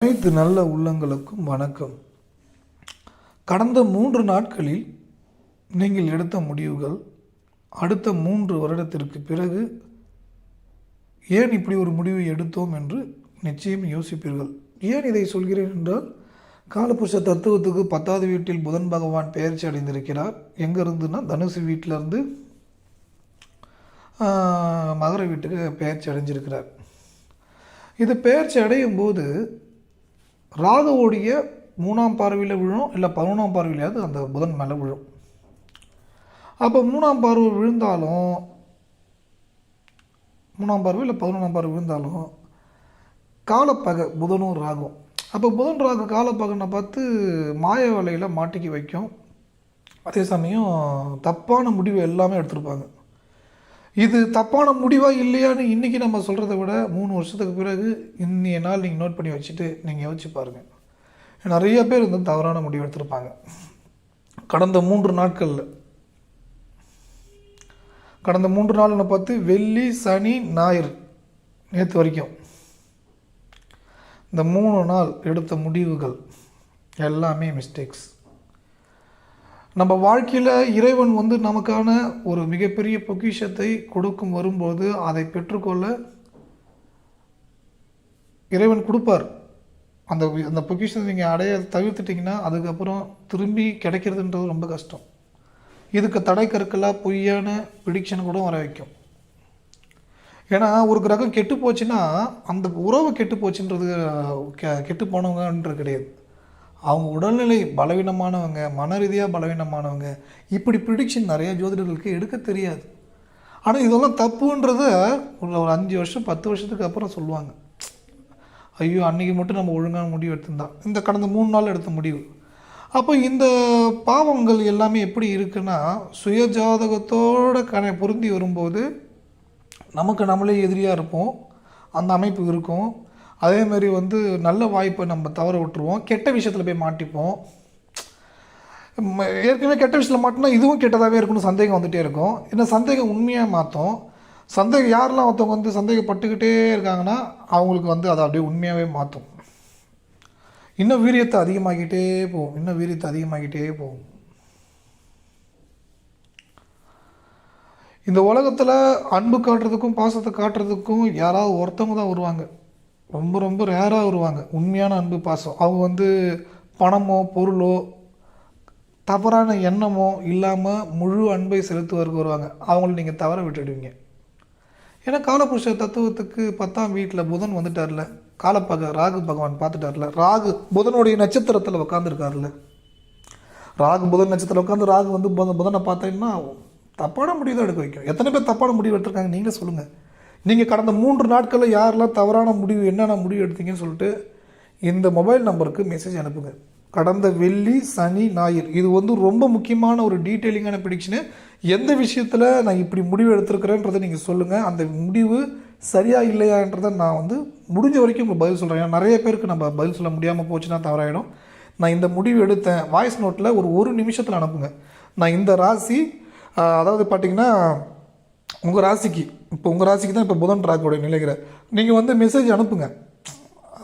அனைத்து நல்ல உள்ளங்களுக்கும் வணக்கம். கடந்த 3 நாட்களில் நீங்கள் எடுத்த முடிவுகள் அடுத்த 3 வருடத்திற்கு பிறகு ஏன் இப்படி ஒரு முடிவை எடுத்தோம் என்று நிச்சயம் யோசிப்பீர்கள். ஏன் இதை சொல்கிறேன் என்றால், காலபுருஷ தத்துவத்துக்கு 10வது வீட்டில் புதன் பகவான் பெயர்ச்சி அடைந்திருக்கிறார். எங்கே இருந்துன்னா தனுசு வீட்டிலேருந்து மகர வீட்டுக்கு பெயர்ச்சி அடைஞ்சிருக்கிறார். இது பெயர்ச்சி அடையும் போது ராகுவோடைய 3ஆம் பார்வையில் விழும், இல்லை 11ஆம் பார்வையிலாவது அந்த புதன் மேலே விழும். அப்போ 3ஆம் பார்வை விழுந்தாலும் 3ஆம் பார்வை இல்லை 11ஆம் பார்வை விழுந்தாலும் காலப்பகை புதனும் ராகும். அப்போ புதன் ராகு காலப்பகனை பார்த்து மாய வலையில் மாட்டிக்கி வைக்கும். அதே சமயம் தப்பான முடிவு எல்லாமே எடுத்திருப்பாங்க. இது தப்பான முடிவாக இல்லையான்னு இன்றைக்கி நம்ம சொல்கிறத விட 3 வருஷத்துக்கு பிறகு இன்னைய நாள் நீங்கள் நோட் பண்ணி வச்சுட்டு நீங்கள் யோசிச்சு பாருங்கள். நிறைய பேர் வந்து தவறான முடிவு எடுத்திருப்பாங்க. கடந்த 3 நாட்களில் கடந்த 3 நாள்னு பார்த்து வெள்ளி, சனி, ஞாயிறு நேற்று வரைக்கும் இந்த 3 நாள் எடுத்த முடிவுகள் எல்லாமே மிஸ்டேக்ஸ். நம்ம வாழ்க்கையில் இறைவன் வந்து நமக்கான ஒரு மிகப்பெரிய பொக்கிஷத்தை கொடுக்கும் வரும்போது அதை பெற்றுக்கொள்ள இறைவன் கொடுப்பார். அந்த பொக்கிஷத்தை நீங்கள் அடைய தவிர்த்துட்டிங்கன்னா அதுக்கப்புறம் திரும்பி கிடைக்கிறதுன்றது ரொம்ப கஷ்டம். இதுக்கு தடை கற்களாக பொய்யான ப்ரிடிக்ஷன் கூட வர வைக்கும். ஏன்னா ஒரு கிரகம் கெட்டு போச்சுன்னா அந்த உறவு கெட்டு போச்சுன்றது கெட்டு போனவங்கன்றது கிடையாது. அவங்க உடல்நிலை பலவீனமானவங்க, மன ரீதியாக பலவீனமானவங்க, இப்படி ப்ரிடிக்ஷன் நிறைய ஜோதிடர்களுக்கு எடுக்க தெரியாது. ஆனால் இதெல்லாம் தப்புன்றத ஒரு 5 வருஷம் 10 வருஷத்துக்கு அப்புறம் சொல்லுவாங்க. ஐயோ அன்றைக்கி மட்டும் நம்ம ஒழுங்கான முடிவு எடுத்திருந்தான். இந்த கடந்த 3 நாள் எடுத்த முடிவு. அப்போ இந்த பாவங்கள் எல்லாமே எப்படி இருக்குன்னா, சுயஜாதகத்தோட பொருந்தி வரும்போது நமக்கு நம்மளே எதிரியாக இருப்போம். அந்த அமைப்பு இருக்கும். அதேமாதிரி வந்து நல்ல வாய்ப்பை நம்ம தவற விட்டுருவோம். கெட்ட விஷயத்தில் போய் மாட்டிப்போம். ஏற்கனவே கெட்ட விஷயத்தில் மாட்டினா இதுவும் கெட்டதாகவே இருக்குன்னு சந்தேகம் வந்துகிட்டே இருக்கும். இந்த சந்தேகம் உண்மையாக மாற்றும். சந்தேகம் யாரெல்லாம் ஒருத்தவங்க வந்து சந்தேகப்பட்டுக்கிட்டே இருக்காங்கன்னா அவங்களுக்கு வந்து அதை அப்படியே உண்மையாகவே மாற்றும். இன்னும் வீரியத்தை அதிகமாகிட்டே போகும். இந்த உலகத்தில் அன்பு காட்டுறதுக்கும் பாசத்தை காட்டுறதுக்கும் யாராவது ஒருத்தவங்க தான் வருவாங்க. ரொம்ப ரொம்ப ரேராக வருவாங்க உண்மையான அன்பு பாசம். அவங்க வந்து பணமோ பொருளோ தவறான எண்ணமோ இல்லாமல் முழு அன்பை செலுத்துவதற்கு வருவாங்க. அவங்கள நீங்கள் தவற விட்டுடுவீங்க. ஏன்னா காலபுருஷ தத்துவத்துக்கு 10ஆம் வீட்டில் புதன் வந்துட்டார்ல, காலப்பகை ராகு பகவான் பார்த்துட்டார்ல, ராகு புதனுடைய நட்சத்திரத்தில் உட்காந்துருக்காருல. ராகு புதன் நட்சத்திரத்தில் உட்காந்து ராகு வந்து புதனை பார்த்தீங்கன்னா தப்பான முடிவு தான் எடுக்க வைக்கும். எத்தனை பேர் தப்பான முடிவு எடுத்திருக்காங்க நீங்களே சொல்லுங்கள். நீங்கள் கடந்த 3 நாட்களில் யாரெல்லாம் தவறான முடிவு என்னென்ன முடிவு எடுத்தீங்கன்னு சொல்லிட்டு இந்த மொபைல் நம்பருக்கு மெசேஜ் அனுப்புங்க. கடந்த வெள்ளி, சனி, ஞாயிறு இது வந்து ரொம்ப முக்கியமான ஒரு டீட்டெயிலிங்கான ப்ரிடிக்ஷனு. எந்த விஷயத்தில் நான் இப்படி முடிவு எடுத்துருக்கிறேன்றதை நீங்கள் சொல்லுங்கள். அந்த முடிவு சரியாக இல்லையான்றதை நான் வந்து முடிஞ்ச வரைக்கும் உங்களுக்கு பதில் சொல்கிறேன். ஏன்னா நிறைய பேருக்கு நம்ம பதில் சொல்ல முடியாமல் போச்சுன்னா தவறாயிடும். நான் இந்த முடிவு எடுத்தேன் வாய்ஸ் நோட்டில் ஒரு நிமிஷத்தில் அனுப்புங்க. நான் இந்த ராசி, அதாவது பார்த்திங்கன்னா உங்கள் ராசிக்கு தான் இப்போ புதன் ராகுடைய நிலைகிற நீங்கள் வந்து மெசேஜ் அனுப்புங்க.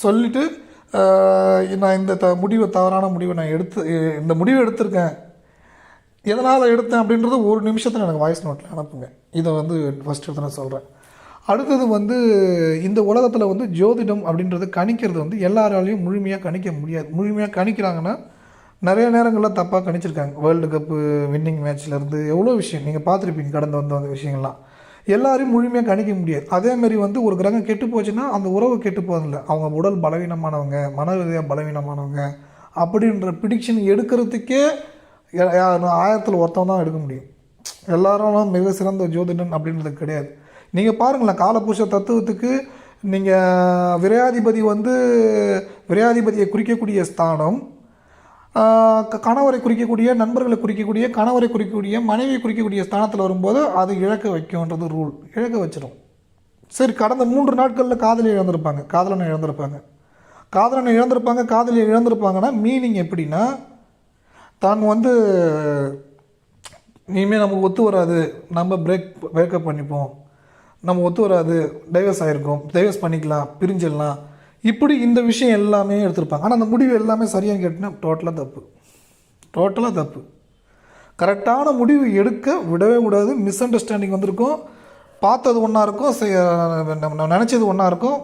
சொல்லிவிட்டு நான் இந்த தவறான முடிவை நான் இந்த முடிவை எடுத்திருக்கேன், எதனால் எடுத்தேன் அப்படின்றது ஒரு நிமிஷத்தில் எனக்கு வாய்ஸ் நோட்டில் அனுப்புங்க. இதை வந்து ஃபஸ்ட்டு எடுத்து நான் சொல்கிறேன். அடுத்தது வந்து இந்த உலகத்தில் வந்து ஜோதிடம் அப்படின்றது கணிக்கிறது வந்து எல்லாராலையும் முழுமையாக கணிக்க முடியாது. முழுமையாக கணிக்கிறாங்கன்னா நிறைய நேரங்களில் தப்பாக கணிச்சிருக்காங்க. வேர்ல்டு கப்பு வின்னிங் மேட்ச்லேருந்து எவ்வளோ விஷயம் நீங்கள் பார்த்துருப்பீங்க. கடந்து வந்த விஷயங்கள்லாம் எல்லாரையும் முழுமையாக கணிக்க முடியாது. அதேமாரி வந்து ஒரு கிரகம் கெட்டு போச்சுன்னா அந்த உறவு கெட்டு போதில்லை. அவங்க உடல் பலவீனமானவங்க, மன ரீதியாக பலவீனமானவங்க அப்படின்ற ப்ரிடிக்ஷன் எடுக்கிறதுக்கே 1000ல் ஒருத்தவங்க தான் எடுக்க முடியும். எல்லாரும் மிக சிறந்த ஜோதிடன் அப்படின்றது கிடையாது. நீங்கள் பாருங்களேன், காலபுருஷ தத்துவத்துக்கு நீங்கள் விரையாதிபதியை குறிக்கக்கூடிய ஸ்தானம், கணவரை குறிக்கக்கூடிய, நண்பர்களை குறிக்கக்கூடிய, கணவரை குறிக்கக்கூடிய, மனைவியை குறிக்கக்கூடிய ஸ்தானத்தில் வரும்போது அது இழக்க வைக்கும்ன்றது ரூல். இழக்க வச்சிடும். சரி, கடந்த 3 நாட்களில் காதலியை இழந்திருப்பாங்க, காதலனை இழந்திருப்பாங்கன்னா மீனிங் எப்படின்னா, தான் வந்து இனிமேல் நமக்கு ஒத்து வராது, நம்ம பிரேக்கப் பண்ணிப்போம், நம்ம ஒத்து வராது, டைவர்ஸ் ஆகிருக்கோம், டைவர்ஸ் பண்ணிக்கலாம், பிரிஞ்சிடலாம், இப்படி இந்த விஷயம் எல்லாமே எடுத்திருப்பாங்க. ஆனால் அந்த முடிவு எல்லாமே சரியாக கேட்டினா டோட்டலாக தப்பு, டோட்டலாக தப்பு. கரெக்டான முடிவு எடுக்க விடவே கூடாது. மிஸ் அண்டர்ஸ்டாண்டிங் வந்திருக்கும். பார்த்தது ஒன்றா இருக்கும், நினச்சது ஒன்றா இருக்கும்,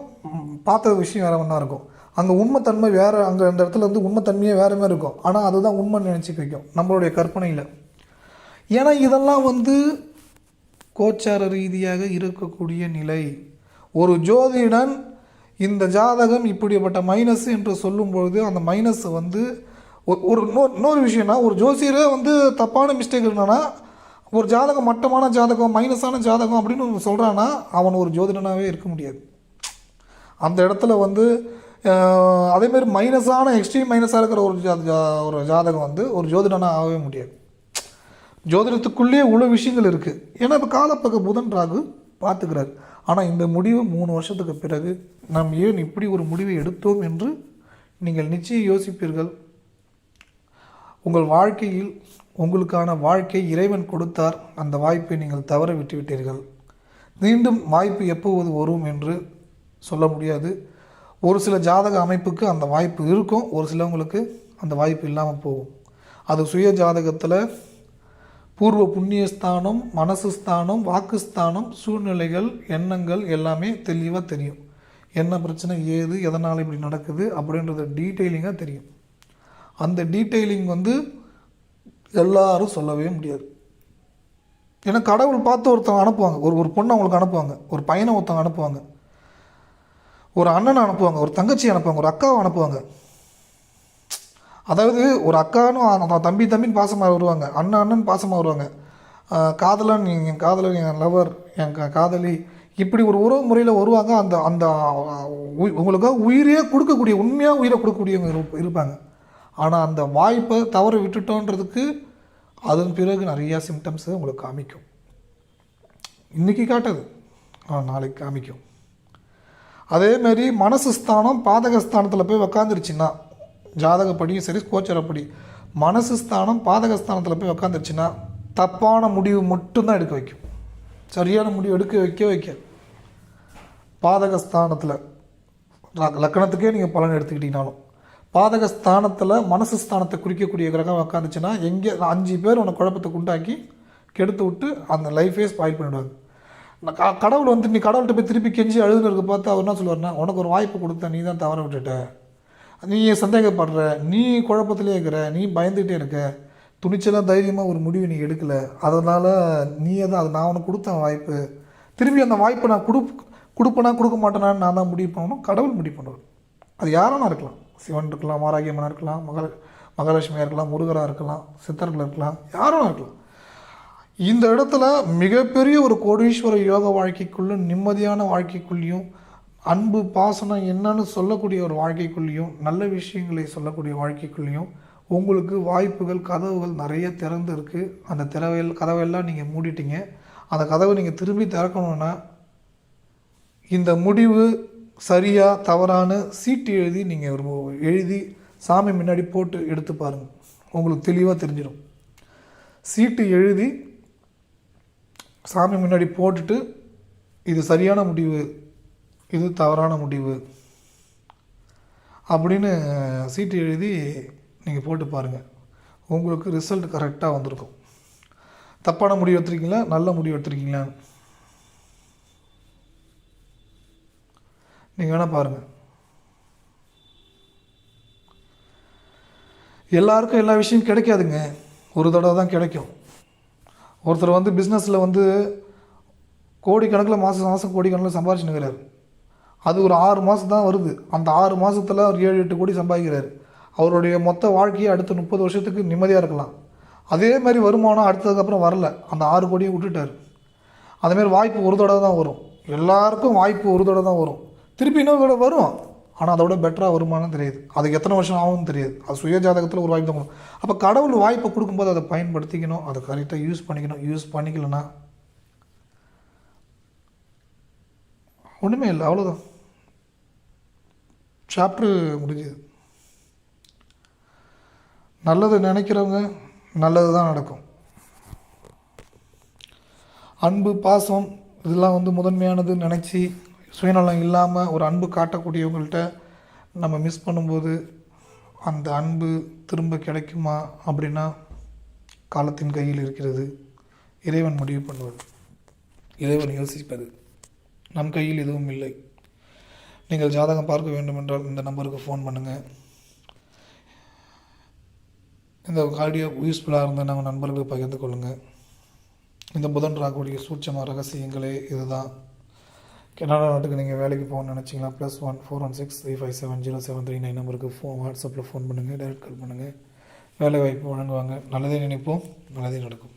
பார்த்த விஷயம் வேறு ஒன்றா இருக்கும். அங்கே உண்மைத்தன்மை வேறு, அங்கே அந்த இடத்துல வந்து உண்மைத்தன்மையே வேறு மாதிரி இருக்கும். ஆனால் அதுதான் உண்மைன்னு நினச்சி வைக்கும் நம்மளுடைய கற்பனையில். ஏன்னா இதெல்லாம் வந்து கோச்சார ரீதியாக இருக்கக்கூடிய நிலை. ஒரு ஜோதிடன் இந்த ஜாதகம் இப்படிப்பட்ட மைனஸ் என்று சொல்லும்பொழுது அந்த மைனஸ் வந்து ஒரு இன்னொரு விஷயம்னா, ஒரு ஜோசியரே வந்து தப்பான மிஸ்டேக் என்னன்னா, ஒரு ஜாதகம் மட்டமான ஜாதகம், மைனஸான ஜாதகம் அப்படின்னு சொல்கிறான்னா அவன் ஒரு ஜோதிடனாகவே இருக்க முடியாது. அந்த இடத்துல வந்து அதேமாரி மைனஸான எக்ஸ்ட்ரீம் மைனஸாக இருக்கிற ஒரு ஜாதகம் வந்து ஒரு ஜோதிடனாக ஆகவே முடியாது. ஜோதிடத்துக்குள்ளேயே இவ்வளோ விஷயங்கள் இருக்குது. ஏன்னா இப்போ காலப்பக்க புதன் ராகு பார்த்துக்கிறார். ஆனால் இந்த முடிவு 3 வருஷத்துக்கு பிறகு நாம் ஏன் இப்படி ஒரு முடிவை எடுத்தோம் என்று நீங்கள் நிச்சயம் யோசிப்பீர்கள். உங்கள் வாழ்க்கையில் உங்களுக்கான வாழ்க்கை இறைவன் கொடுத்தார். அந்த வாய்ப்பை நீங்கள் தவற விட்டுவிட்டீர்கள். மீண்டும் வாய்ப்பு எப்போது வரும் என்று சொல்ல முடியாது. ஒரு சில ஜாதக அமைப்புக்கு அந்த வாய்ப்பு இருக்கும், ஒரு சிலவங்களுக்கு அந்த வாய்ப்பு இல்லாமல் போகும். அது சுய ஜாதகத்தில் பூர்வ புண்ணியஸ்தானம், மனசு ஸ்தானம், வாக்குஸ்தானம், சூழ்நிலைகள், எண்ணங்கள் எல்லாமே தெளிவாக தெரியும். என்ன பிரச்சனை, ஏது, எதனால் இப்படி நடக்குது அப்படின்றது டீட்டெயிலிங்காக தெரியும். அந்த டீட்டெயிலிங் வந்து எல்லாரும் சொல்லவே முடியாது. ஏன்னா கடவுள் பார்த்து ஒருத்தவங்க அனுப்புவாங்க, ஒரு பொண்ணை அவங்களுக்கு அனுப்புவாங்க, ஒரு பையனை ஒருத்தவங்க அனுப்புவாங்க, ஒரு அண்ணனை அனுப்புவாங்க, ஒரு தங்கச்சி அனுப்புவாங்க, ஒரு அக்காவை அனுப்புவாங்க. அதாவது ஒரு அக்கானும் தம்பின்னு பாசமாக வருவாங்க, அண்ணன் பாசமாக வருவாங்க, காதலன் என் காதலன், என் லவர், என் காதலி, இப்படி ஒரு உறவு முறையில் வருவாங்க. அந்த அந்த உங்களுக்காக உயிரையே கொடுக்கக்கூடிய, உண்மையாக உயிரை கொடுக்கக்கூடியவங்க இருப்பாங்க. ஆனால் அந்த வாய்ப்பை தவற விட்டுட்டோன்றதுக்கு அதன் பிறகு நிறையா சிம்டம்ஸை உங்களுக்கு காமிக்கும். இன்றைக்கி காட்டுது, நாளைக்கு காமிக்கும். அதேமாரி மனசு ஸ்தானம் பாதகஸ்தானத்தில் போய் உக்காந்துருச்சுன்னா, ஜாதகப்படியும் சரி கோச்சரப்படி மனசு ஸ்தானம் பாதகஸ்தானத்தில் போய் உக்காந்துருச்சுன்னா தப்பான முடிவு மட்டும்தான் எடுக்க வைக்கும். சரியான முடிவு வைக்க பாதகஸ்தானத்தில் லக்கணத்துக்கே நீங்கள் பலன் எடுத்துக்கிட்டீங்கனாலும் பாதகஸ்தானத்தில் மனசு ஸ்தானத்தை குறிக்கக்கூடிய கிரகம் உக்காந்துச்சுன்னா எங்கே 5 பேர் உனக்கு குழப்பத்தை உண்டாக்கி கெடுத்து விட்டு அந்த லைஃபே ஸ்பாயில் பண்ணிவிடுவாங்க. கடவுள் வந்து நீ கடவுள்கிட்ட போய் திருப்பி கெஞ்சி அழுதுனருக்கு பார்த்து அவர் என்ன சொல்லுவார்னா, உனக்கு ஒரு வாய்ப்பு கொடுத்த நீ தான் தவற விட்டுட்ட, நீ சந்தேகப்படுற, நீ குழப்பத்திலே இருக்கிற, நீ பயந்துகிட்டே இருக்க, துணிச்சலாக தைரியமாக ஒரு முடிவு நீ எடுக்கலை, அதனால் நீயே தான், அது நான் உனக்கு கொடுத்த வாய்ப்பு, திரும்பி அந்த வாய்ப்பை நான் கொடுப்பேனா கொடுக்க மாட்டேனான்னு நான் தான் முடிவு பண்ணணும். கடவுள் முடிவு பண்ணுவார். அது யாரானா இருக்கலாம், சிவன் இருக்கலாம், மாராகியம்மனாக இருக்கலாம், மகாலட்சுமியாக இருக்கலாம், முருகராக இருக்கலாம், சித்தர்கள் இருக்கலாம், யாரும் இருக்கலாம். இந்த இடத்துல மிகப்பெரிய ஒரு கோடீஸ்வர யோக வாழ்க்கைக்குள்ளே, நிம்மதியான வாழ்க்கைக்குள்ளேயும், அன்பு பாசனம் என்னன்னு சொல்லக்கூடிய ஒரு வாழ்க்கைக்குள்ளேயும், நல்ல விஷயங்களை சொல்லக்கூடிய வாழ்க்கைக்குள்ளேயும் உங்களுக்கு வாய்ப்புகள், கதவுகள் நிறைய திறந்து இருக்குது. அந்த கதவையெல்லாம் நீங்கள் மூடிட்டீங்க. அந்த கதவை நீங்கள் திரும்பி திறக்கணுன்னா இந்த முடிவு சரியா தவறான சீட்டு எழுதி நீங்கள் எழுதி சாமி முன்னாடி போட்டு எடுத்து பாருங்கள், உங்களுக்கு தெளிவாக தெரிஞ்சிடும். சீட்டு எழுதி சாமி முன்னாடி போட்டுட்டு இது சரியான முடிவு, இது தவறான முடிவு அப்படின்னு சீட்டு எழுதி நீங்கள் போட்டு பாருங்கள், உங்களுக்கு ரிசல்ட் கரெக்டாக வந்திருக்கும். தப்பான முடிவு எடுத்துருக்கீங்களா, நல்ல முடிவு எடுத்துருக்கீங்களா நீங்கள் வேணால் பாருங்கள். எல்லாருக்கும் எல்லா விஷயம் கிடைக்காதுங்க, ஒரு தடவை தான் கிடைக்கும். ஒருத்தர் வந்து பிஸ்னஸில் வந்து கோடிக்கணக்கில் மாதம் கோடிக்கணக்கில் சம்பாதிச்சுனுக்கிறார். அது ஒரு 6 மாதம் தான் வருது. அந்த 6 மாதத்தில் ஒரு 7-8 கோடி சம்பாதிக்கிறார். அவருடைய மொத்த வாழ்க்கையை அடுத்த 30 வருஷத்துக்கு நிம்மதியாக இருக்கலாம். அதே மாதிரி வருமானம் அடுத்ததுக்கப்புறம் வரல, அந்த 6 கோடியை விட்டுட்டார். அதேமாரி வாய்ப்பு ஒரு தடவை தான் வரும். எல்லாருக்கும் வாய்ப்பு ஒரு தடவை தான் வரும். திருப்பி இன்னொரு தடவை வரும், ஆனால் அதோட பெட்டராக வருமானம் தெரியாது. அதுக்கு எத்தனை வருஷம் ஆகும்னு தெரியாது. அது சுய ஜாதகத்தில் ஒரு வாய்ப்பு தான் வரும். அப்போ கடவுள் வாய்ப்பை கொடுக்கும்போது அதை பயன்படுத்திக்கணும், அதை கரெக்டாக யூஸ் பண்ணிக்கணும். யூஸ் பண்ணிக்கலன்னா ஒன்றுமே இல்லை, அவ்வளோதான், சாப்டர் முடிஞ்சுது. நல்லது நினைக்கிறவங்க நல்லது தான் நடக்கும். அன்பு பாசம் இதெல்லாம் வந்து முதன்மையானது நினச்சி சுயநலம் இல்லாமல் ஒரு அன்பு காட்டக்கூடியவங்கள்ட்ட நம்ம மிஸ் பண்ணும்போது அந்த அன்பு திரும்ப கிடைக்குமா அப்படின்னா காலத்தின் கையில் இருக்கிறது. இறைவன் முடிவு பண்ணுவது, இறைவன் யோசிப்பது. நம் கையில் எதுவும் இல்லை. நீங்கள் ஜாதகம் பார்க்க வேண்டுமென்றால் இந்த நம்பருக்கு ஃபோன் பண்ணுங்கள். இந்த ஆடியோ யூஸ்ஃபுல்லாக இருந்தால் நம்ம நண்பர்களுக்கு பகிர்ந்து கொள்ளுங்கள். இந்த புதன் ராகுடைய சூட்சம ரகசியங்களே இதுதான். கனடா நாட்டுக்கு நீங்கள் வேலைக்கு போகணும்னு நினச்சிங்களா, +1 416 357 0739 நம்பருக்கு வாட்ஸ்அப்பில் ஃபோன் பண்ணுங்கள், டைரக்ட் கால் பண்ணுங்கள். வேலை வாய்ப்பு வழங்குவாங்க. நல்லதே நினைப்போம், நல்லதே நடக்கும்.